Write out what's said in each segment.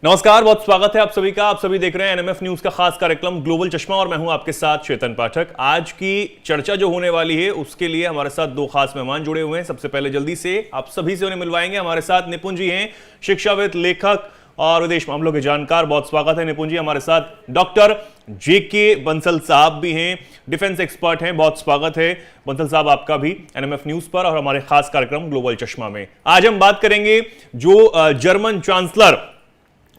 नमस्कार, बहुत स्वागत है आप सभी का। आप सभी देख रहे हैं एनएमएफ न्यूज का खास कार्यक्रम ग्लोबल चश्मा और मैं हूं आपके साथ चेतन पाठक। आज की चर्चा जो होने वाली है उसके लिए हमारे साथ दो खास मेहमान जुड़े हुए हैं। सबसे पहले जल्दी से आप सभी से उन्हें मिलवाएंगे। हमारे साथ निपुण जी हैं, शिक्षाविद, लेखक और विदेश मामलों के जानकार। बहुत स्वागत है निपुण जी। हमारे साथ डॉक्टर जेके बंसल साहब भी हैं, डिफेंस एक्सपर्ट हैं। बहुत स्वागत है बंसल साहब आपका भी एनएमएफ न्यूज पर और हमारे खास कार्यक्रम ग्लोबल चश्मा में। आज हम बात करेंगे जो जर्मन चांसलर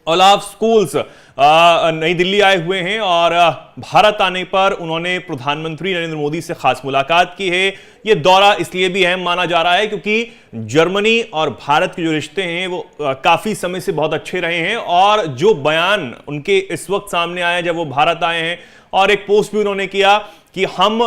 ओलाफ स्कूल्स नई दिल्ली आए हुए हैं और भारत आने पर उन्होंने प्रधानमंत्री नरेंद्र मोदी से खास मुलाकात की है। यह दौरा इसलिए भी अहम माना जा रहा है क्योंकि जर्मनी और भारत के जो रिश्ते हैं वो काफी समय से बहुत अच्छे रहे हैं और जो बयान उनके इस वक्त सामने आए जब वो भारत आए हैं और एक पोस्ट भी उन्होंने किया कि हम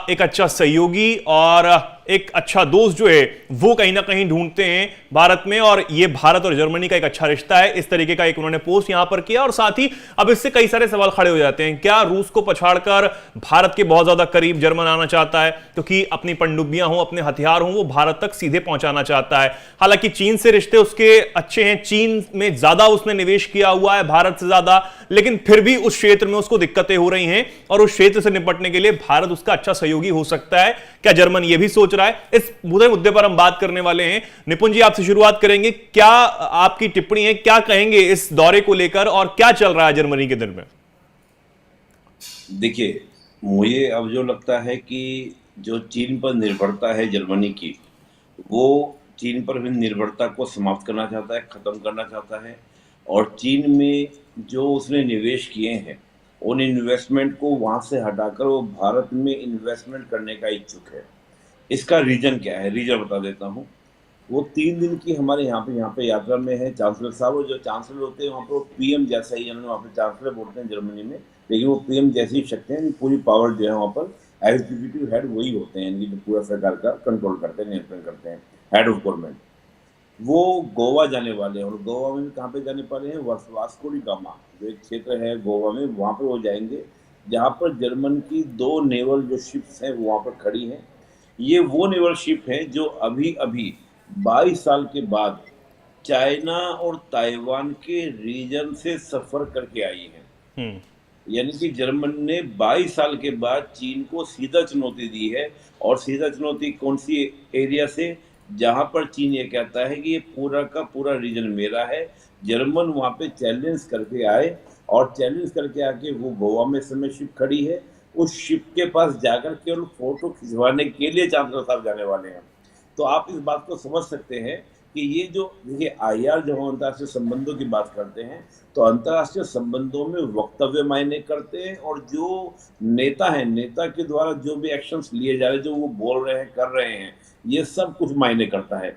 एक अच्छा सहयोगी और एक अच्छा दोस्त जो है वो कहीं ना कहीं ढूंढते हैं भारत में और ये भारत और जर्मनी का एक अच्छा रिश्ता है। इस तरीके का एक उन्होंने पोस्ट यहां पर किया और साथ ही अब इससे कई सारे सवाल खड़े हो जाते हैं। क्या रूस को पछाड़कर भारत के बहुत ज्यादा करीब जर्मन आना चाहता है क्योंकि अपनी पनडुब्बियां हों, अपने हथियार हों, वो भारत तक सीधे पहुंचाना चाहता है। हालांकि चीन से रिश्ते उसके अच्छे हैं, चीन में ज्यादा उसने निवेश किया हुआ है भारत से ज्यादा, लेकिन फिर भी उस क्षेत्र में उसको दिक्कतें हो रही हैं और उस क्षेत्र से निपटने के लिए भारत उसका अच्छा सहयोगी हो सकता है। क्या जर्मन ये भी सोच रहा है? इस मुद्दे पर हम बात करने वाले हैं। निपुण जी, आपसे शुरुआत करेंगे। क्या आपकी टिप्पणी है, क्या कहेंगे इस दौरे को लेकर और क्या चल रहा है जर्मनी के दिल में? देखिए, मुझे अब जो लगता है कि जो चीन पर निर्भरता है जर्मनी की, वो चीन पर भी निर्भरता को समाप्त करना चाहता है, खत्म करना चाहता है। और चीन में जो उसने निवेश किए हैं उन इन्वेस्टमेंट को वहां से हटाकर वो भारत में इन्वेस्टमेंट करने का इच्छुक है। इसका रीजन क्या है? रीजन बता देता हूँ। वो 3 दिन की हमारे यहाँ पे यात्रा में है चांसलर साहब। और जो चांसलर होते हैं वहाँ पर पीएम जैसा ही, वहाँ पे चांसलर बोलते हैं जर्मनी में, लेकिन वो पीएम जैसी ही शक्ति है। पूरी पावर जो है वहाँ पर एग्जीक्यूटिव हेड वही होते हैं, यानी कि पूरा सरकार का कंट्रोल करते हैं, नियंत्रण करते हैं, हेड ऑफ गवर्नमेंट। वो गोवा जाने वाले हैं और गोवा में कहाँ पे जाने वाले हैं? वास्को डी गामा जो एक क्षेत्र है गोवा में, वहाँ पर वो जाएंगे जहाँ पर जर्मन की 2 नेवल जो शिप्स हैं वो वहाँ पर खड़ी हैं। ये वो नेवल शिप है जो अभी अभी 22 साल के बाद चाइना और ताइवान के रीजन से सफर करके आई है। यानी कि जर्मन ने 22 साल के बाद चीन को सीधा चुनौती दी है। और सीधा चुनौती कौन सी एरिया से? जहां पर चीन ये कहता है कि ये पूरा का पूरा रीजन मेरा है। जर्मन वहां पे चैलेंज करके आए और चैलेंज करके आके वो गोवा में समय शिप खड़ी है। उस शिप के पास जाकर केवल फोटो खिंचवाने के लिए चांसलर साहब जाने वाले हैं। तो आप इस बात को समझ सकते हैं कि ये जो देखिए आईआर जब हम अंतर्राष्ट्रीय संबंधों की बात करते हैं तो अंतर्राष्ट्रीय संबंधों में वक्तव्य मायने करते हैं और जो नेता है, नेता के द्वारा जो भी एक्शंस लिए जा रहे हैं, जो वो बोल रहे हैं, कर रहे हैं, ये सब कुछ मायने करता है।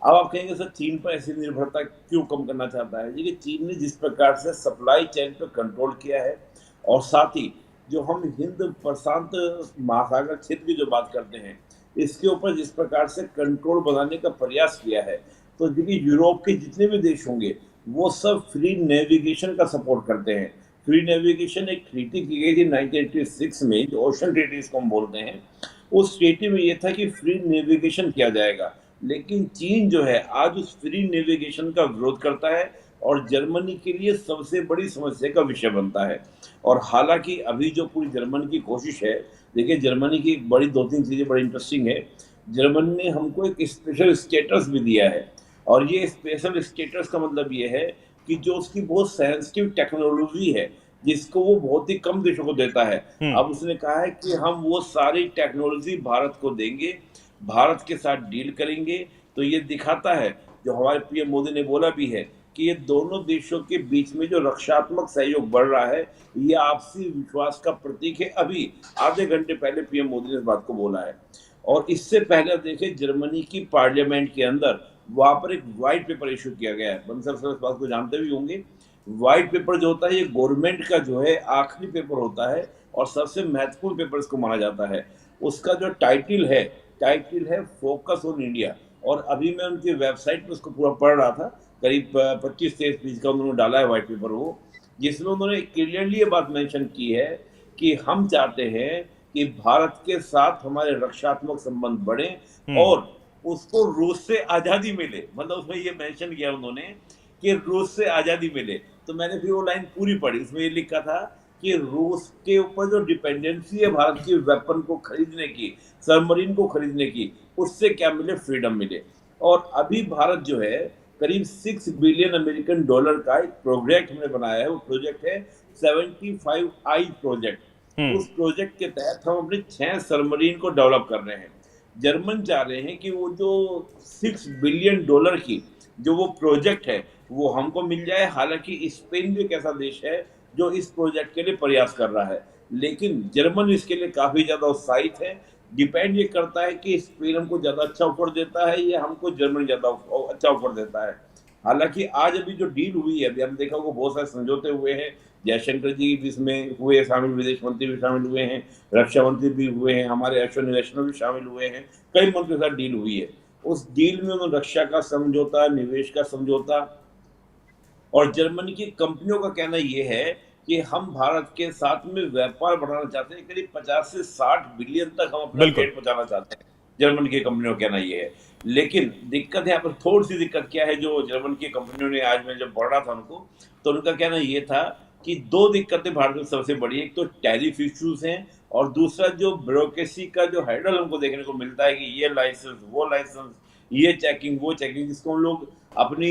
अब आप कहेंगे सर चीन पर ऐसी निर्भरता क्यों कम करना चाहता है? देखिए, चीन ने जिस प्रकार से सप्लाई चेन पर कंट्रोल किया है और साथ ही जो हम हिंद प्रशांत महासागर क्षेत्र की जो बात करते हैं इसके ऊपर जिस प्रकार से कंट्रोल बनाने का प्रयास किया है, तो देखिए यूरोप के जितने भी देश होंगे वो सब फ्री नेविगेशन का सपोर्ट करते हैं। फ्री नेविगेशन एक ट्रीटी की गई थी 1986 में, जो ओशन ट्रीटी इसको हम बोलते हैं। उस ट्रीटी में ये था कि फ्री नेविगेशन किया जाएगा, लेकिन चीन जो है आज उस फ्री नेविगेशन का विरोध करता है और जर्मनी के लिए सबसे बड़ी समस्या का विषय बनता है। और हालांकि अभी जो पूरी जर्मनी की कोशिश है, देखिए जर्मनी की एक बड़ी 2-3 चीज़ें बड़ी इंटरेस्टिंग है। जर्मनी ने हमको एक स्पेशल स्टेटस भी दिया है और ये स्पेशल स्टेटस का मतलब ये है कि जो उसकी बहुत सेंसिटिव टेक्नोलॉजी है जिसको वो बहुत ही कम देशों को देता है, अब उसने कहा है कि हम वो सारी टेक्नोलॉजी भारत को देंगे, भारत के साथ डील करेंगे। तो ये दिखाता है, जो हमारे पीएम मोदी ने बोला भी है, कि ये दोनों देशों के बीच में जो रक्षात्मक सहयोग बढ़ रहा है ये आपसी विश्वास का प्रतीक है। अभी आधे घंटे पहले पीएम मोदी ने इस बात को बोला है। और इससे पहले देखिए जर्मनी की पार्लियामेंट के अंदर वहां पर एक व्हाइट पेपर इशू किया गया है। बंसल सर इस बात को जानते भी होंगे। व्हाइट पेपर जो होता है ये गवर्नमेंट का जो है आखिरी पेपर होता है और सबसे महत्वपूर्ण पेपर इसको माना जाता है। उसका जो टाइटिल है फोकस ऑन इंडिया। और अभी मैं उनकी वेबसाइट पर उसको पूरा पढ़ रहा था, करीब 25-23 पेज का उन्होंने डाला है व्हाइट पेपर वो, जिसमें उन्होंने क्लियरली ये बात मेंशन की है कि हम चाहते हैं कि भारत के साथ हमारे रक्षात्मक संबंध बढ़े और उसको रूस से आज़ादी मिले। मतलब उसमें ये मेंशन किया उन्होंने कि रूस से आज़ादी मिले। तो मैंने फिर वो लाइन पूरी पढ़ी, उसमें ये लिखा था कि रूस के ऊपर जो डिपेंडेंसी है भारत की वेपन को खरीदने की, सबमरीन को खरीदने की, उससे क्या मिले, फ्रीडम मिले। और अभी भारत जो है करीब 6 बिलियन अमेरिकन डॉलर का एक प्रोजेक्ट हमने बनाया है। वो प्रोजेक्ट है 75I प्रोजेक्ट। उस प्रोजेक्ट के तहत हम अपने 6 सबमरीन को डेवलप कर रहे हैं। जर्मन चाह रहे हैं कि वो जो $6 बिलियन की जो वो प्रोजेक्ट है वो हमको मिल जाए। हालांकि स्पेन भी एक ऐसा देश है जो इस प्रोजेक्ट के लिए प्रयास कर रहा है, लेकिन जर्मन इसके लिए काफी ज्यादा उत्साहित है। डिपेंड ये करता है कि स्पेन हमको ज्यादा अच्छा ऑफर देता है या हमको जर्मनी ज्यादा अच्छा ऑफर देता है। हालांकि आज अभी जो डील हुई है, अभी हम देखा होगा बहुत सारे समझौते हुए हैं। जयशंकर जी भी इसमें हुए शामिल, विदेश मंत्री भी शामिल हुए हैं, रक्षा मंत्री भी हुए हैं, हमारे अश्विनी वैष्णव भी शामिल हुए हैं, कई मंत्रियों के साथ डील हुई है। उस डील में उन्होंने रक्षा का समझौता, निवेश का समझौता, और जर्मनी की कंपनियों का कहना यह है कि हम भारत के साथ में व्यापार बढ़ाना चाहते हैं। करीब 50 से 60 बिलियन तक हम अपना बिल्कुल। ट्रेड पहुंचाना चाहते हैं। जर्मनी की कंपनियों का कहना यह है। लेकिन दिक्कत यहाँ पर, थोड़ी सी दिक्कत क्या है, जो जर्मन की कंपनियों ने, आज मैं जब पढ़ रहा था उनको, तो उनका कहना यह था कि दो दिक्कतें भारत में सबसे बड़ी, एक तो टैरिफ इश्यूज हैं, और दूसरा जो ब्यूरोक्रेसी का जो हैंडल हमको देखने को मिलता है कि ये लाइसेंस, वो लाइसेंस, ये चेकिंग, वो चेकिंग, जिसको हम लोग अपनी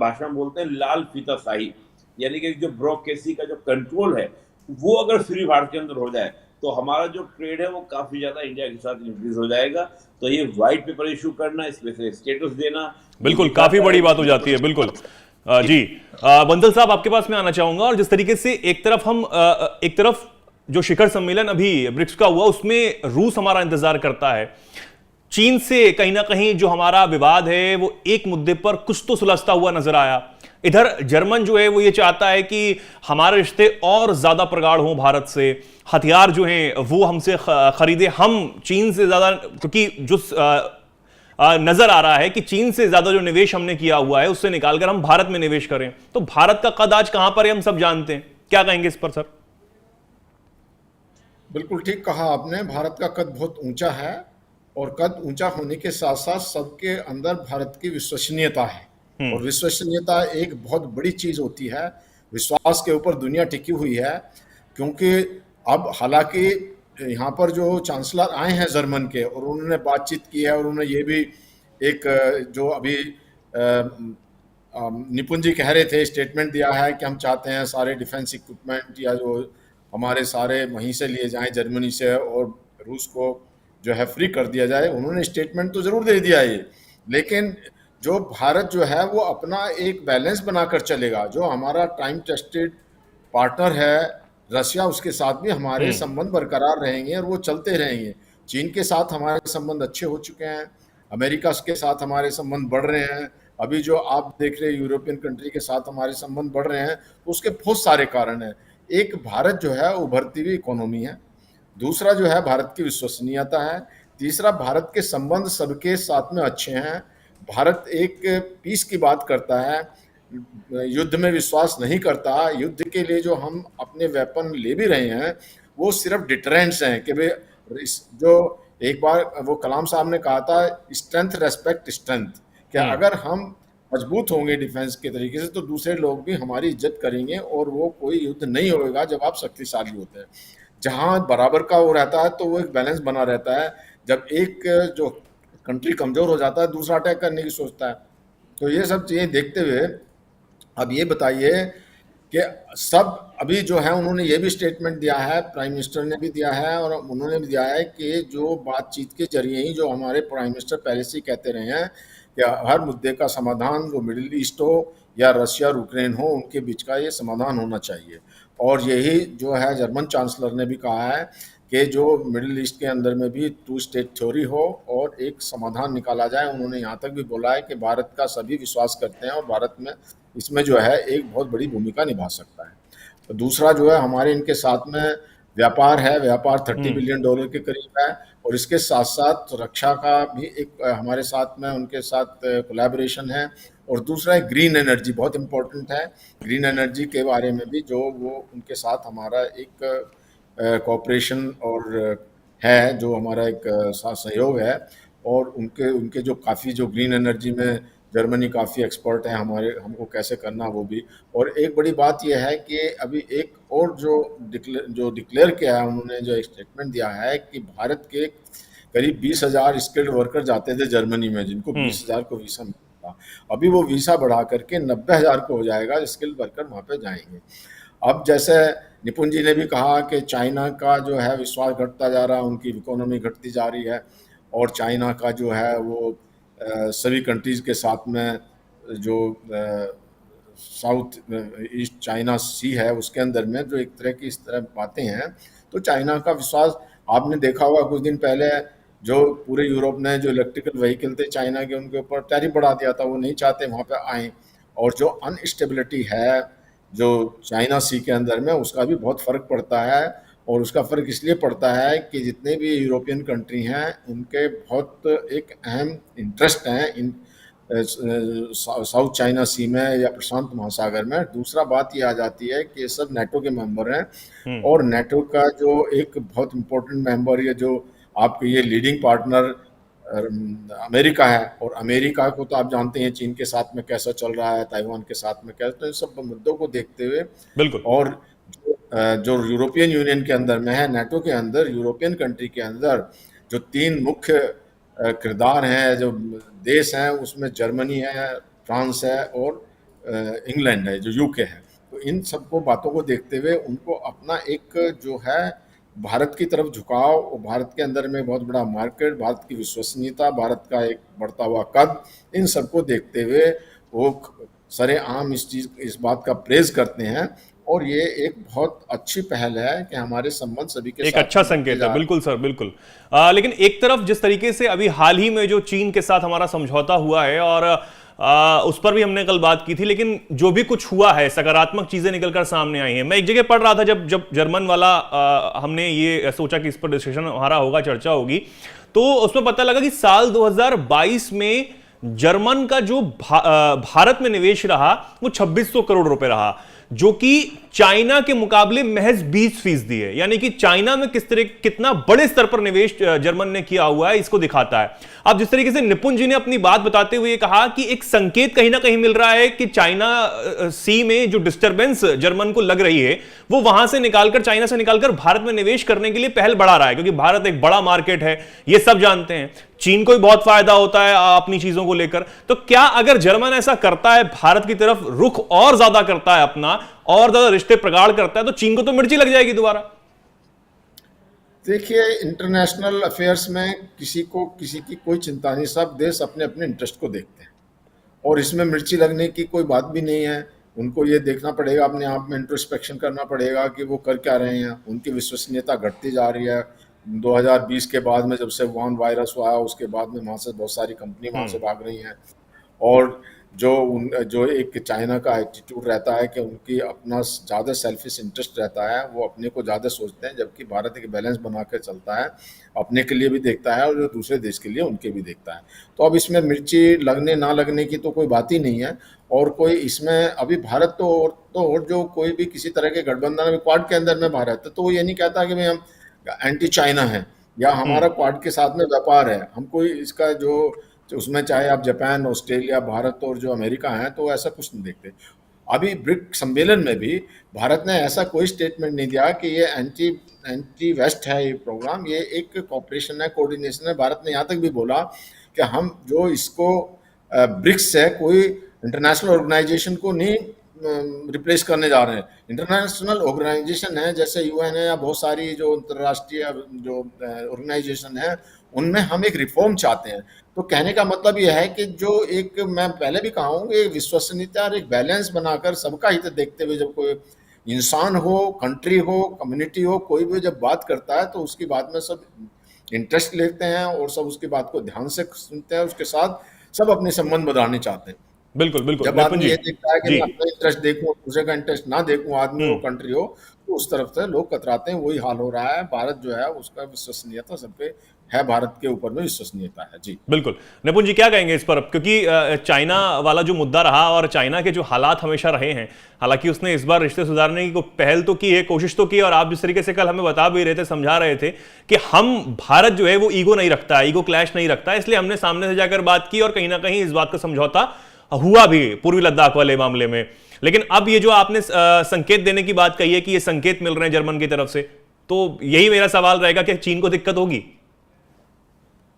भाषा में बोलते हैं लाल फीता शाही। यानी कि जो ब्यूरोक्रेसी का जो कंट्रोल है वो अगर फ्री भारत के अंदर हो जाए तो हमारा जो ट्रेड है वो काफी ज्यादा इंडिया के साथ इंक्रीज हो जाएगा। तो ये व्हाइट पेपर इशू करना, स्पेशल स्टेटस देना, ये बिल्कुल, काफी दिखाता है बड़ी बात हो कि जाती है। बिल्कुल। जी। बंसल साहब, आपके पास मैं आना चाहूंगा। और जिस तरीके से एक तरफ जो शिखर सम्मेलन अभी ब्रिक्स का हुआ उसमें रूस हमारा इंतजार करता है, चीन से कहीं ना कहीं जो हमारा विवाद है वो एक मुद्दे पर कुछ तो सुलझता हुआ नजर आया। इधर जर्मन जो है वो ये चाहता है कि हमारे रिश्ते और ज्यादा प्रगाढ़ हों भारत से, हथियार जो हैं वो हमसे खरीदे, हम चीन से ज्यादा, क्योंकि जो नजर आ रहा है कि चीन से ज्यादा जो निवेश हमने किया हुआ है उससे निकालकर हम भारत में निवेश करें। तो भारत का कद आज कहां पर है हम सब जानते हैं। क्या कहेंगे इस पर सर? बिल्कुल ठीक कहा आपने। भारत का कद बहुत ऊंचा है, और कद ऊंचा होने के साथ साथ सबके अंदर भारत की विश्वसनीयता है। और विश्वसनीयता एक बहुत बड़ी चीज होती है। विश्वास के ऊपर दुनिया टिकी हुई है। क्योंकि अब हालांकि यहाँ पर जो चांसलर आए हैं जर्मन के, और उन्होंने बातचीत की है, और उन्होंने ये भी एक जो अभी निपुण जी कह रहे थे, स्टेटमेंट दिया है कि हम चाहते हैं सारे डिफेंस इक्विपमेंट या जो हमारे सारे वहीं से लिए जाएं जर्मनी से, और रूस को जो है फ्री कर दिया जाए। उन्होंने स्टेटमेंट तो जरूर दे दिया ये, लेकिन जो भारत जो है वो अपना एक बैलेंस बनाकर चलेगा। जो हमारा टाइम टेस्टेड पार्टनर है रशिया, उसके साथ भी हमारे संबंध बरकरार रहेंगे और वो चलते रहेंगे। चीन के साथ हमारे संबंध अच्छे हो चुके हैं, अमेरिका के साथ हमारे संबंध बढ़ रहे हैं, अभी जो आप देख रहे हैं यूरोपियन कंट्री के साथ हमारे संबंध बढ़ रहे हैं। तो उसके बहुत सारे कारण हैं। एक, भारत जो है उभरती हुई इकोनॉमी है। दूसरा जो है भारत की विश्वसनीयता है। तीसरा, भारत के संबंध सबके साथ में अच्छे हैं। भारत एक पीस की बात करता है, युद्ध में विश्वास नहीं करता। युद्ध के लिए जो हम अपने वेपन ले भी रहे हैं वो सिर्फ डिटरेंट्स हैं कि भाई, जो एक बार वो कलाम साहब ने कहा था, स्ट्रेंथ रेस्पेक्ट स्ट्रेंथ, कि अगर हम मजबूत होंगे डिफेंस के तरीके से तो दूसरे लोग भी हमारी इज्जत करेंगे, और वो कोई युद्ध नहीं होगा जब आप शक्तिशाली होते हैं। जहाँ बराबर का वो रहता है तो वो एक बैलेंस बना रहता है। जब एक जो कंट्री कमजोर हो जाता है दूसरा अटैक करने की सोचता है। तो ये सब चीज़ें देखते हुए अब ये बताइए कि सब अभी जो है उन्होंने ये भी स्टेटमेंट दिया है, प्राइम मिनिस्टर ने भी दिया है, और उन्होंने भी दिया है कि जो बातचीत के जरिए ही, जो हमारे प्राइम मिनिस्टर पहले से ही कहते रहे हैं कि हर मुद्दे का समाधान, वो मिडिल ईस्ट हो या रशिया और यूक्रेन हो, उनके बीच का ये समाधान होना चाहिए। और यही जो है जर्मन चांसलर ने भी कहा है कि जो मिडिल ईस्ट के अंदर में भी टू स्टेट थ्योरी हो और एक समाधान निकाला जाए। उन्होंने यहाँ तक भी बोला है कि भारत का सभी विश्वास करते हैं और भारत में इसमें जो है एक बहुत बड़ी भूमिका निभा सकता है। तो दूसरा जो है हमारे इनके साथ में व्यापार है। व्यापार $30 बिलियन के करीब है, और इसके साथ साथ रक्षा का भी एक हमारे साथ में उनके साथ कोलैबोरेशन है। और दूसरा है ग्रीन एनर्जी, बहुत इम्पोर्टेंट है। ग्रीन एनर्जी के बारे में भी जो वो उनके साथ हमारा एक कोऑपरेशन और है, जो हमारा एक साथ सहयोग है। और उनके उनके जो काफ़ी जो ग्रीन एनर्जी में जर्मनी काफ़ी एक्सपर्ट है हमारे, हमको कैसे करना वो भी। और एक बड़ी बात यह है कि अभी एक और जो डिक्लेयर किया है उन्होंने, जो एक स्टेटमेंट दिया है कि भारत के करीब 20,000 स्किल्ड वर्कर जाते थे जर्मनी में, जिनको 20,000 को वीसा मिलता था। अभी वो वीसा बढ़ा करके 90,000 को हो जाएगा, स्किल्ड वर्कर वहाँ पे जाएंगे। अब जैसे निपुण जी ने भी कहा कि चाइना का जो है विश्वास घटता जा रहा है, उनकी इकोनॉमी घटती जा रही है, और चाइना का जो है वो सभी कंट्रीज़ के साथ में जो साउथ ईस्ट चाइना सी है उसके अंदर में जो एक तरह की इस तरह बातें हैं, तो चाइना का विश्वास, आपने देखा होगा कुछ दिन पहले जो पूरे यूरोप ने जो इलेक्ट्रिकल व्हीकल थे चाइना के, उनके ऊपर टैरिफ बढ़ा दिया था, वो नहीं चाहते वहाँ पे आए। और जो अनस्टेबिलिटी है जो चाइना सी के अंदर में, उसका भी बहुत फ़र्क पड़ता है। और उसका फ़र्क इसलिए पड़ता है कि जितने भी यूरोपियन कंट्री हैं उनके बहुत एक अहम इंटरेस्ट हैं इन साउथ चाइना सी में या प्रशांत महासागर में। दूसरा बात ये आ जाती है कि ये सब नेटो के मेंबर हैं, और नेटो का जो एक बहुत इम्पोर्टेंट मेंबर, ये जो आपके ये लीडिंग पार्टनर अमेरिका है, और अमेरिका को तो आप जानते हैं चीन के साथ में कैसा चल रहा है, ताइवान के साथ में कैसा, तो इन सब मुद्दों को देखते हुए बिल्कुल। और जो यूरोपियन यूनियन के अंदर में है, नेटो के अंदर, यूरोपियन कंट्री के अंदर जो 3 मुख्य किरदार हैं, जो देश हैं, उसमें जर्मनी है, फ्रांस है और इंग्लैंड है, जो यूके है। तो इन सबको बातों को देखते हुए उनको अपना एक जो है भारत की तरफ झुकाव, और भारत के अंदर में बहुत बड़ा मार्केट, भारत की विश्वसनीयता, भारत का एक बढ़ता हुआ कद, इन सबको देखते हुए वो सरेआम इस बात का प्रेज करते हैं। और ये एक बहुत अच्छी पहल है कि हमारे संबंध सभी के एक साथ अच्छा संकेत है, बिल्कुल सर, बिल्कुल। लेकिन एक तरफ जिस तरीके से अभी हाल ही में जो चीन के साथ हमारा समझौता हुआ है, और उस पर भी हमने कल बात की थी, लेकिन जो भी कुछ हुआ है सकारात्मक चीजें निकलकर सामने आई हैं। मैं एक जगह पढ़ रहा था, जब जर्मन वाला हमने ये सोचा कि इस पर डिस्कशन हमारा होगा, चर्चा होगी, तो उसमें पता लगा कि साल 2022 में जर्मन का जो भारत में निवेश रहा वो 2600 करोड़ रुपए रहा, जो कि चाइना के मुकाबले महज 20% है। यानी कि चाइना में कितना बड़े स्तर पर निवेश जर्मन ने किया हुआ है, इसको दिखाता है। अब जिस तरीके से निपुण जी ने अपनी बात बताते हुए कहा कि एक संकेत कहीं ना कहीं मिल रहा है कि चाइना सी में जो डिस्टरबेंस जर्मन को लग रही है, वो वहां से निकालकर, चाइना से निकालकर भारत में निवेश करने के लिए पहल बढ़ा रहा है, क्योंकि भारत एक बड़ा मार्केट है, ये सब जानते हैं। चीन को भी बहुत फायदा होता है अपनी चीजों को लेकर। तो क्या अगर जर्मन ऐसा करता है, भारत की तरफ रुख और ज्यादा करता है अपना, और ज्यादा रिश्ते प्रगाढ़ करता है, तो चीन को तो मिर्ची लग जाएगी दोबारा? देखिए, इंटरनेशनल अफेयर्स में किसी की कोई चिंता नहीं, सब देश अपने अपने इंटरेस्ट को देखते हैं, और इसमें मिर्ची लगने की कोई बात भी नहीं है। उनको ये देखना पड़ेगा, अपने आप में इंट्रोस्पेक्शन करना पड़ेगा कि वो कर क्या रहे हैं। उनकी विश्वसनीयता घटती जा रही है। 2020 के बाद में, जब से वुहान वायरस हुआ, उसके बाद में वहाँ से बहुत सारी कंपनी वहाँ से भाग रही हैं। और जो एक चाइना का एटीट्यूड रहता है कि उनकी अपना ज़्यादा सेल्फिश इंटरेस्ट रहता है, वो अपने को ज़्यादा सोचते हैं, जबकि भारत एक बैलेंस बना कर चलता है, अपने के लिए भी देखता है और जो दूसरे देश के लिए उनके भी देखता है। तो अब इसमें मिर्ची लगने ना लगने की तो कोई बात ही नहीं है। और कोई इसमें अभी भारत और जो कोई भी किसी तरह के गठबंधन में, क्वाड के अंदर में भारत है, तो वो ये नहीं कहता कि भाई हम एंटी चाइना है या हमारा क्वाड के साथ में व्यापार है। हम कोई इसका जो उसमें चाहे आप जापान, ऑस्ट्रेलिया, भारत और जो अमेरिका हैं, तो ऐसा कुछ नहीं देखते। अभी ब्रिक्स सम्मेलन में भी भारत ने ऐसा कोई स्टेटमेंट नहीं दिया कि ये एंटी वेस्ट है ये प्रोग्राम, ये एक कॉपरेशन है, कोऑर्डिनेशन है। भारत ने यहाँ तक भी बोला कि हम जो इसको ब्रिक्स है, कोई इंटरनेशनल ऑर्गेनाइजेशन को नहीं रिप्लेस करने जा रहे हैं। इंटरनेशनल ऑर्गेनाइजेशन है जैसे यूएन है या बहुत सारी जो अंतर्राष्ट्रीय जो ऑर्गेनाइजेशन है, उनमें हम एक रिफॉर्म चाहते हैं। तो कहने का मतलब यह है कि जो एक, मैं पहले भी कहा हूँ, एक विश्वसनीयता और एक बैलेंस बनाकर सबका हित देखते हुए जब कोई इंसान हो, कंट्री हो, कम्युनिटी हो, कोई भी जब बात करता है तो उसकी बात में सब इंटरेस्ट लेते हैं और सब उसकी बात को ध्यान से सुनते हैं, उसके साथ सब अपने संबंध बढ़ाने चाहते हैं। बिल्कुल बिल्कुल जब निपुण आदमी जी। ये देखता है कि जी मैं अपना इंटरेस्ट देखूं, दूसरे का इंटरेस्ट ना देखूं, आदमी वो हम्म। कंट्री हो, तो उस तरफ से लोग कतराते हैं। वही हाल हो रहा है। भारत जो है उसका विश्वसनीयता सब पे है, भारत के ऊपर में विश्वसनीयता है। जी। बिल्कुल। निपुण जी क्या कहेंगे इस पर, क्योंकि चाइना वाला जो मुद्दा रहा और चाइना के जो हालात हमेशा रहे हैं, हालांकि उसने इस बार रिश्ते सुधारने की पहल तो की है, कोशिश तो की, और आप जिस तरीके से कल हमें बता भी रहे थे, समझा रहे थे कि हम, भारत जो है वो ईगो नहीं रखता, ईगो क्लैश नहीं रखता, इसलिए हमने सामने से जाकर बात की और कहीं ना कहीं इस बात का समझौता हुआ भी पूर्वी लद्दाख वाले मामले में। लेकिन अब ये जो आपने संकेत देने की बात कही है कि ये संकेत मिल रहे हैं जर्मन की तरफ से, तो यही मेरा सवाल रहेगा कि चीन को दिक्कत होगी?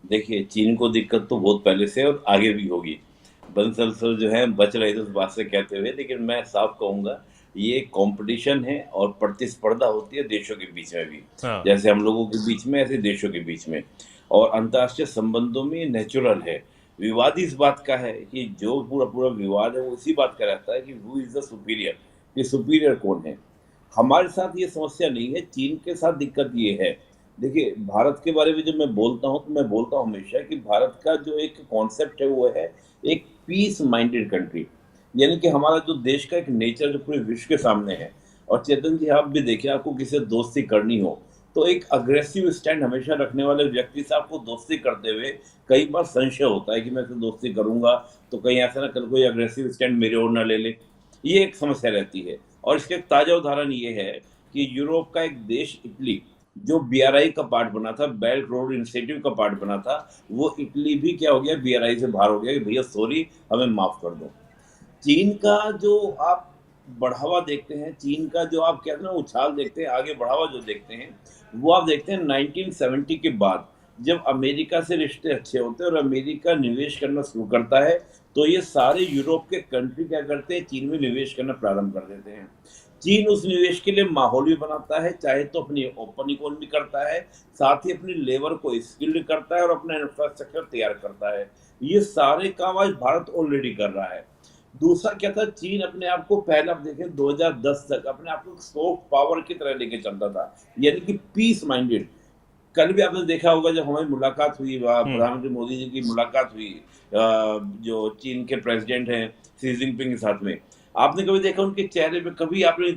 देखिए, चीन को दिक्कत तो बहुत पहले से और आगे भी होगी। बंसल सर जो है बच रहे थे उस बात से कहते हुए, लेकिन मैं साफ कहूंगा ये कंपटीशन है और प्रतिस्पर्धा होती है देशों के बीच में भी। हाँ। जैसे हम लोगों के बीच में, ऐसे देशों के बीच में। और अंतर्राष्ट्रीय संबंधों में नेचुरल है। विवाद इस बात का है कि जो पूरा पूरा विवाद है वो इसी बात का रहता है कि हु इज द सुपीरियर, कि सुपीरियर कौन है। हमारे साथ ये समस्या नहीं है, चीन के साथ दिक्कत ये है। देखिए, भारत के बारे में जब मैं बोलता हूँ तो मैं बोलता हूँ हमेशा कि भारत का जो एक कॉन्सेप्ट है वो है एक पीस माइंडेड कंट्री। यानी कि हमारा जो देश का एक नेचर जो पूरे विश्व के सामने है। और चेतन जी, आप भी देखिए, आपको किसी से दोस्ती करनी हो तो एक अग्रेसिव स्टैंड हमेशा रखने वाले व्यक्ति से आपको दोस्ती करते हुए कई बार संशय होता है कि मैं इससे दोस्ती करूंगा तो कहीं ऐसा ना कल कोई अग्रेसिव स्टैंड मेरे ओर ना ले ले। ये एक समस्या रहती है। और इसका एक ताजा उदाहरण ये है कि यूरोप का एक देश इटली, जो बीआरआई का पार्ट बना था, बेल्ट रोड इनिशिएटिव का पार्ट बना था, वो इटली भी क्या हो गया, बीआरआई से बाहर हो गया कि भैया सॉरी, हमें माफ कर दो। चीन का जो आप बढ़ावा देखते हैं, चीन का जो आप कहते हैं ना उछाल देखते हैं, आगे बढ़ावा जो देखते हैं, वो आप देखते हैं 1970 के बाद, जब अमेरिका से रिश्ते अच्छे होते हैं और अमेरिका निवेश करना शुरू करता है, तो ये सारे यूरोप के कंट्री क्या करते हैं, चीन में निवेश करना प्रारंभ कर देते हैं। चीन उस निवेश के लिए माहौल भी बनाता है, चाहे तो अपनी ओपन इकोनॉमी करता है, साथ ही अपनी लेबर को स्किल्ड करता है और अपना इंफ्रास्ट्रक्चर तैयार करता है। ये सारे काम आज भारत ऑलरेडी कर रहा है। दूसरा क्या था, चीन अपने आप को पहले आप देखें 2010 तक अपने आप को सॉफ्ट पावर की तरह लेके चलता था, यानी कि पीस माइंडेड। कल भी आपने देखा होगा जब हमारी मुलाकात हुई, प्रधानमंत्री मोदी जी की मुलाकात हुई जो चीन के प्रेसिडेंट हैं शी जिनपिंग के साथ में, आपने कभी देखा उनके चेहरे पे, कभी आपने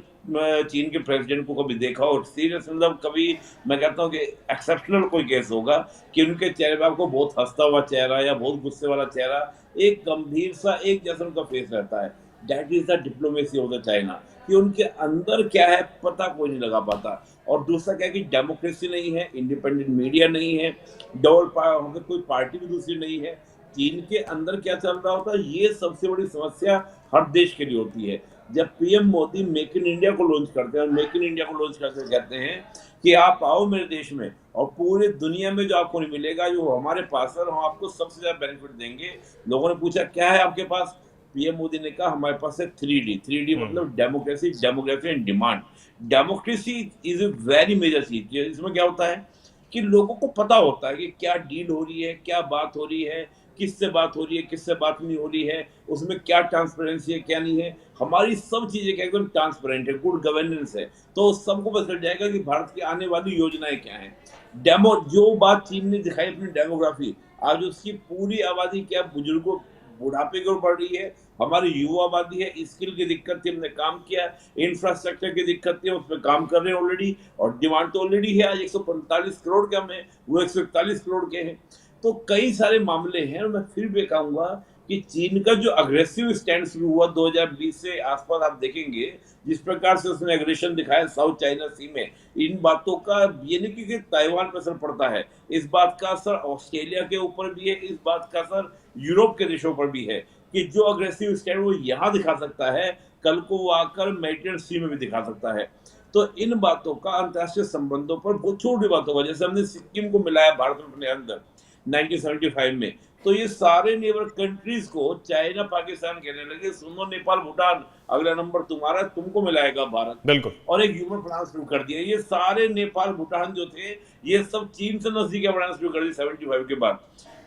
चीन के प्रेसिडेंट को कभी देखा? और सीरियस मतलब कभी, मैं कहता हूँ कि एक्सेप्शनल कोई केस होगा कि उनके चेहरे पे आपको बहुत हंसता हुआ चेहरा या बहुत गुस्से वाला चेहरा, एक गंभीर सा एक जैसा उनका फेस रहता है। That is the diplomacy of the China, कि उनके अंदर क्या है पता कोई नहीं लगा पाता। और दूसरा क्या है कि डेमोक्रेसी नहीं है, इंडिपेंडेंट मीडिया नहीं है, कोई पार्टी भी दूसरी नहीं है। चीन के अंदर क्या चल रहा होता है, ये सबसे बड़ी समस्या हर देश के लिए होती है। जब PM Modi make in India को लॉन्च करते हैं, और मेक इन इंडिया को लॉन्च करते कहते हैं कि आप आओ मेरे देश में और पूरे दुनिया में जो आपको नहीं मिलेगा जो हमारे पास है, हम आपको सबसे ज्यादा बेनिफिट देंगे। लोगों ने पूछा क्या है आपके पास, पीएम मोदी ने कहा हमारे पास है 3D। 3D मतलब democracy, demography and demand. Democracy is a very major चीज। इसमें क्या होता है कि लोगों को पता होता है कि क्या डील हो रही है, क्या बात हो रही है, किससे बात हो रही है, किससे बात नहीं हो रही है, उसमें क्या ट्रांसपेरेंसी है, क्या नहीं है। हमारी सब चीजें क्या एकदम ट्रांसपेरेंट है, गुड गवर्नेंस है, तो सबको पता चल जाएगा कि भारत की आने वाली योजनाएं क्या हैं। डेमो जो बात चीन ने दिखाई अपनी डेमोग्राफी, आज उसकी पूरी आबादी क्या बुजुर्गों बुढ़ापे की ओर बढ़ रही है। हमारी युवा आबादी है, स्किल की दिक्कत थी, हमने काम किया। इंफ्रास्ट्रक्चर की दिक्कत थी, उस पर काम कर रहे हैं ऑलरेडी, और डिमांड तो ऑलरेडी है। आज 145 करोड़ के हमें, वो 141 करोड़ के हैं। तो कई सारे मामले हैं। और मैं फिर भी कहूंगा कि चीन का जो अग्रेसिव स्टैंड शुरू हुआ 2020 से आसपास, आप देखेंगे जिस प्रकार से उसने एग्रेशन दिखाया साउथ चाइना सी में, इन बातों का ये नहीं कि ताइवान पर असर पड़ता है, इस बात का असर ऑस्ट्रेलिया के ऊपर भी है, इस बात का असर यूरोप के देशों पर भी है कि जो अग्रेसिव स्टैंड वो यहाँ दिखा सकता है, कल को वो आकर मेडिटेरियन सी में भी दिखा सकता है। तो इन बातों का अंतर्राष्ट्रीय संबंधों पर बहुत छोटी बातों का, जैसे हमने सिक्किम को मिलाया भारत में अपने अंदर 1975 में, तो ये सारे नेबर कंट्रीज को चाइना पाकिस्तान कहने लगे सुनो नेपाल भूटान अगला नंबर तुम्हारा, तुमको मिलाएगा भारत। बिल्कुल। और एक ह्यूमन बढ़ाना शुरू कर दिया। ये सारे नेपाल भूटान जो थे ये सब चीन से नजदीक बढ़ाना शुरू कर दी 75 के बाद।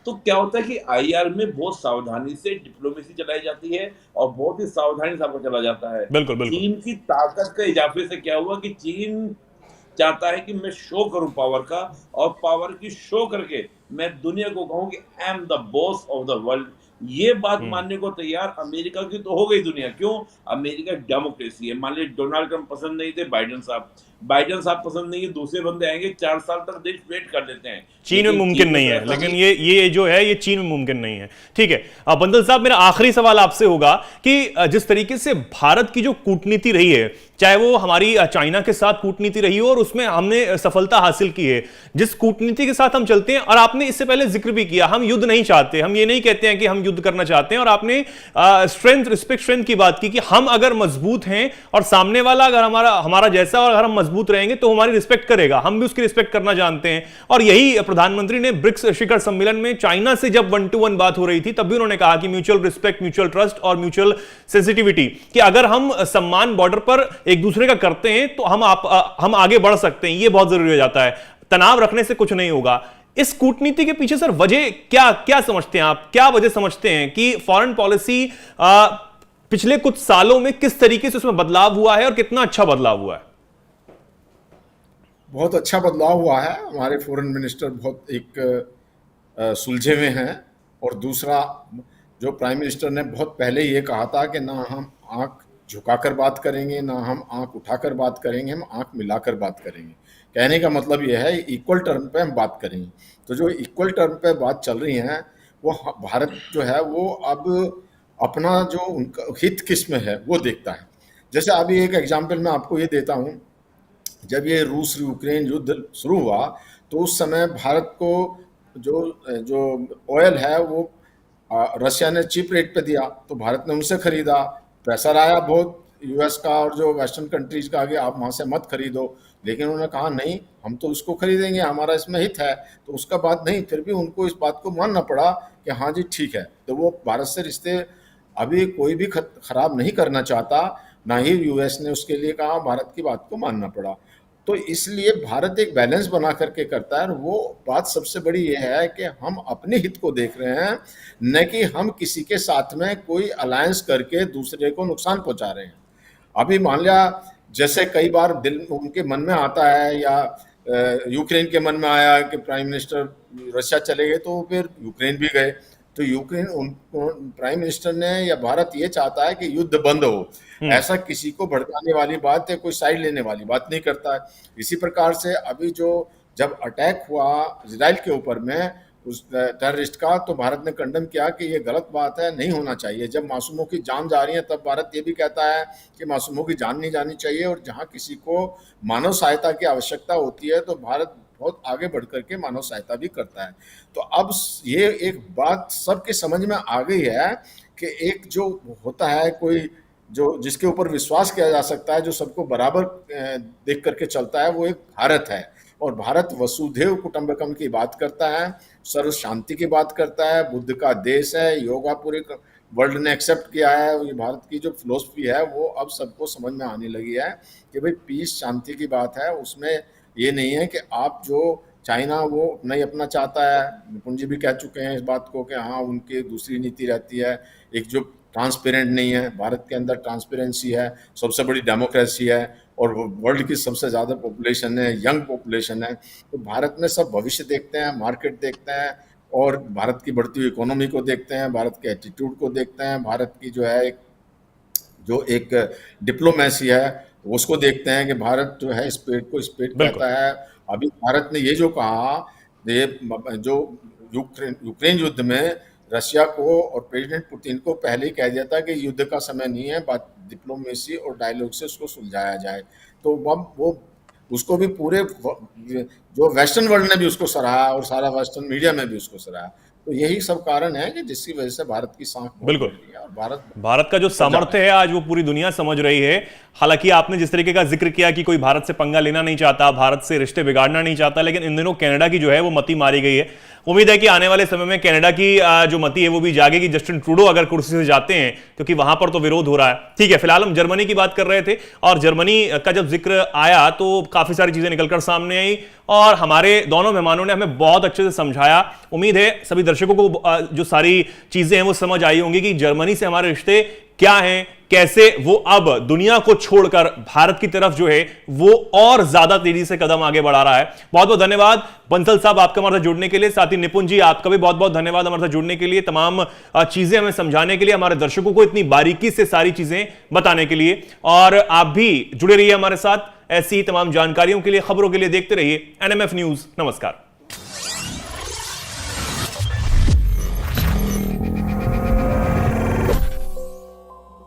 तो क्या होता है कि आईआर में बहुत सावधानी से डिप्लोमेसी चलाई जाती है और बहुत ही सावधानी से आपको चला जाता है। बिल्कुल बिल्कुल। चीन की ताकत के इजाफे से क्या हुआ कि चीन चाहता है कि मैं शो करूं पावर का, और पावर की शो करके मैं दुनिया को कहूं कि I am the boss of the world, ये बात मानने को तैयार अमेरिका की तो हो गई दुनिया। क्यों? अमेरिका डेमोक्रेसी है। मान लीजिए डोनाल्ड ट्रंप पसंद नहीं थे, बाइडेन साहब पसंद नहीं है, दूसरे बंदे आएंगे, 4 साल तक देश वेट कर देते हैं। चीन में मुमकिन नहीं है, लेकिन ये जो है ये चीन में मुमकिन नहीं है। ठीक है, अब बंदल साहब मेरा आखिरी सवाल आपसे होगा कि जिस तरीके से भारत की जो कूटनीति रही है, चाहे वो हमारी चाइना के साथ कूटनीति रही हो और उसमें हमने सफलता हासिल की है, जिस कूटनीति के साथ हम चलते हैं, और आपने इससे पहले जिक्र भी किया हम युद्ध नहीं चाहते, हम ये नहीं कहते हैं कि हम युद्ध करना चाहते हैं, और आपने रिस्पेक्ट स्ट्रेंथ की बात की कि हम अगर मजबूत हैं और सामने वाला अगर हमारा जैसा और अगर हम मजबूत रहेंगे तो हमारी रिस्पेक्ट करेगा, हम भी उसकी रिस्पेक्ट करना जानते हैं। और यही प्रधानमंत्री ने ब्रिक्स शिखर सम्मेलन में चाइना से जब 1-to-1 बात हो रही थी तब भी उन्होंने कहा कि म्यूचुअल रिस्पेक्ट, म्यूचुअल ट्रस्ट और म्यूचुअल सेंसिटिविटी, कि अगर हम सम्मान बॉर्डर पर एक दूसरे का करते हैं तो हम आगे बढ़ सकते हैं। ये बहुत जरूरी हो जाता है, तनाव रखने से कुछ नहीं होगा। इस कूटनीति के पीछे सर वजह क्या समझते हैं आप, क्या वजह समझते हैं कि फॉरेन पॉलिसी पिछले कुछ सालों में किस तरीके से उसमें बदलाव हुआ है और कितना अच्छा बदलाव हुआ है? बहुत अच्छा बदलाव हुआ है। हमारे फॉरेन मिनिस्टर बहुत सुलझे हुए हैं। और दूसरा, जो प्राइम मिनिस्टर ने बहुत पहले ये कहा था कि ना हम आंख झुकाकर बात करेंगे, ना हम आंख उठाकर बात करेंगे, हम आंख मिलाकर बात करेंगे। कहने का मतलब ये है इक्वल टर्म पे हम बात करेंगे। तो जो इक्वल टर्म पे बात चल रही है वो भारत जो है वो अब अपना जो उनका हित किस में है वो देखता है। जैसे अभी एक एग्जाम्पल मैं आपको ये देता हूँ, जब ये रूस यूक्रेन युद्ध शुरू हुआ तो उस समय भारत को जो ऑयल है वो रशिया ने चीप रेट पे दिया, तो भारत ने उनसे खरीदा। प्रेशर आया बहुत यूएस का और जो वेस्टर्न कंट्रीज का, आगे आप वहाँ से मत खरीदो, लेकिन उन्होंने कहा नहीं हम तो उसको खरीदेंगे, हमारा इसमें हित है। तो उसका बात नहीं, फिर भी उनको इस बात को मानना पड़ा कि हाँ जी ठीक है। तो वो भारत से रिश्ते अभी कोई भी खराब नहीं करना चाहता, ना ही यूएस ने उसके लिए कहा, भारत की बात को मानना पड़ा। तो इसलिए भारत एक बैलेंस बना करके करता है। और वो बात सबसे बड़ी ये है कि हम अपने हित को देख रहे हैं, न कि हम किसी के साथ में कोई अलायंस करके दूसरे को नुकसान पहुंचा रहे हैं। अभी मान लिया जैसे कई बार दिल उनके मन में आता है, या यूक्रेन के मन में आया कि प्राइम मिनिस्टर रशिया चले गए तो फिर यूक्रेन भी गए। तो यूक्रेन उनको प्राइम मिनिस्टर ने या भारत ये चाहता है कि युद्ध बंद हो। ऐसा किसी को भड़काने वाली बात है, कोई साइड लेने वाली बात नहीं करता है। इसी प्रकार से अभी जब अटैक हुआ इजराइल के ऊपर में उस टेररिस्ट का, तो भारत ने कंडम किया कि ये गलत बात है, नहीं होना चाहिए। जब मासूमों की जान जा रही है तब भारत ये भी कहता है कि मासूमों की जान नहीं जानी चाहिए। और जहाँ किसी को मानव सहायता की आवश्यकता होती है तो भारत बहुत आगे बढ़ करके मानव सहायता भी करता है। तो अब ये एक बात सबके समझ में आ गई है कि एक जो होता है कोई जो जिसके ऊपर विश्वास किया जा सकता है, जो सबको बराबर देख करके चलता है, वो एक भारत है। और भारत वसुधैव कुटुंबकम की बात करता है, सर्व शांति की बात करता है, बुद्ध का देश है, योगा पूरे वर्ल्ड ने एक्सेप्ट किया है। ये भारत की जो फिलोसफी है वो अब सबको समझ में आने लगी है कि भाई पीस शांति की बात है। उसमें ये नहीं है कि आप जो चाइना वो नहीं अपना चाहता है, निपुण जी भी कह चुके हैं इस बात को कि हाँ उनकी दूसरी नीति रहती है, एक जो ट्रांसपेरेंट नहीं है। भारत के अंदर ट्रांसपेरेंसी है, सबसे बड़ी डेमोक्रेसी है और वर्ल्ड की सबसे ज़्यादा पॉपुलेशन है, यंग पॉपुलेशन है। तो भारत में सब भविष्य देखते हैं, मार्केट देखते हैं और भारत की बढ़ती हुई इकोनॉमी को देखते हैं, भारत के एटीट्यूड को देखते हैं, भारत की जो एक डिप्लोमेसी है उसको देखते हैं कि भारत जो है स्पीड को स्पीड कहता है। अभी भारत ने ये जो कहा, ये जो यूक्रेन युद्ध में रशिया को और प्रेसिडेंट पुतिन को पहले ही कह दिया था कि युद्ध का समय नहीं है, बात डिप्लोमेसी और डायलॉग से उसको सुलझाया जाए। तो वो उसको भी पूरे जो वेस्टर्न वर्ल्ड ने भी उसको सराहा और सारा वेस्टर्न मीडिया में भी उसको सराहा। तो यही सब कारण है कि जिसकी वजह से भारत की सांख बिल्कुल है और भारत का जो सामर्थ्य है आज वो पूरी दुनिया समझ रही है। हालांकि आपने जिस तरीके का जिक्र किया कि कोई भारत से पंगा लेना नहीं चाहता, भारत से रिश्ते बिगाड़ना नहीं चाहता, लेकिन इन दिनों कनाडा की जो है वो मती मारी गई है। उम्मीद है कि आने वाले समय में कनाडा की जो मती है वो भी जागेगी, जस्टिन ट्रूडो अगर कुर्सी से जाते हैं, क्योंकि वहां पर तो विरोध हो रहा है। ठीक है, फिलहाल हम जर्मनी की बात कर रहे थे और जर्मनी का जब जिक्र आया तो काफी सारी चीजें निकलकर सामने आई और हमारे दोनों मेहमानों ने हमें बहुत अच्छे से समझाया। उम्मीद है सभी दर्शकों को जो सारी चीजें हैं वो समझ आई होंगी कि जर्मनी से हमारे रिश्ते क्या हैं, कैसे वो अब दुनिया को छोड़कर भारत की तरफ जो है वो और ज्यादा तेजी से कदम आगे बढ़ा रहा है। बहुत बहुत धन्यवाद बंसल साहब आपका हमारे साथ जुड़ने के लिए। साथ ही निपुण जी आपका भी बहुत बहुत धन्यवाद हमारे साथ जुड़ने के लिए, तमाम चीजें हमें समझाने के लिए, हमारे दर्शकों को इतनी बारीकी से सारी चीजें बताने के लिए। और आप भी जुड़े रहिए हमारे साथ ऐसी तमाम जानकारियों के लिए, खबरों के लिए देखते रहिए एनएमएफ न्यूज। नमस्कार।